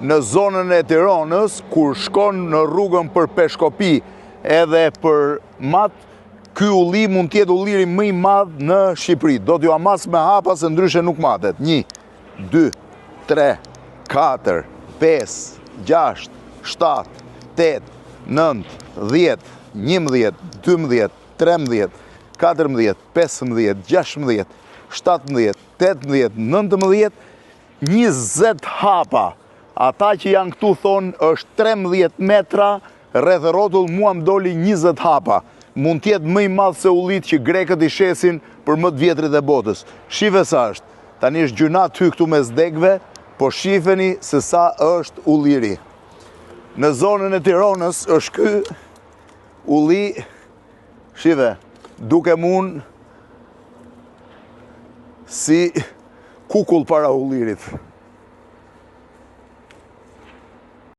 në zonën e Tiranës, kur shkon në rrugën për Peshkopi edhe për Mat, ky ulli mund tjetë ulliri më i madh në Shqipëri. Do t'ju amas me hapa se ndryshe nuk matet. 1, 2, 3, 4, 5, 6, 7, 8, 9, 10, 11, 12, 13, 14, 15, 16, 17, 18, 19, 20 hapa. Ata që janë këtu thonë është 13 metra, rreth rrotull mua më doli 20 hapa. Mund tjetë më i madh se ullit që grekët i shesin për më të vjetrit e botës. Shife sa është. Tani është gjynat hy këtu mes degve, po shifeni se sa është ulliri. Në zonën e Tiranës është ky ulli, shive, duke mund si kukull para ullirit.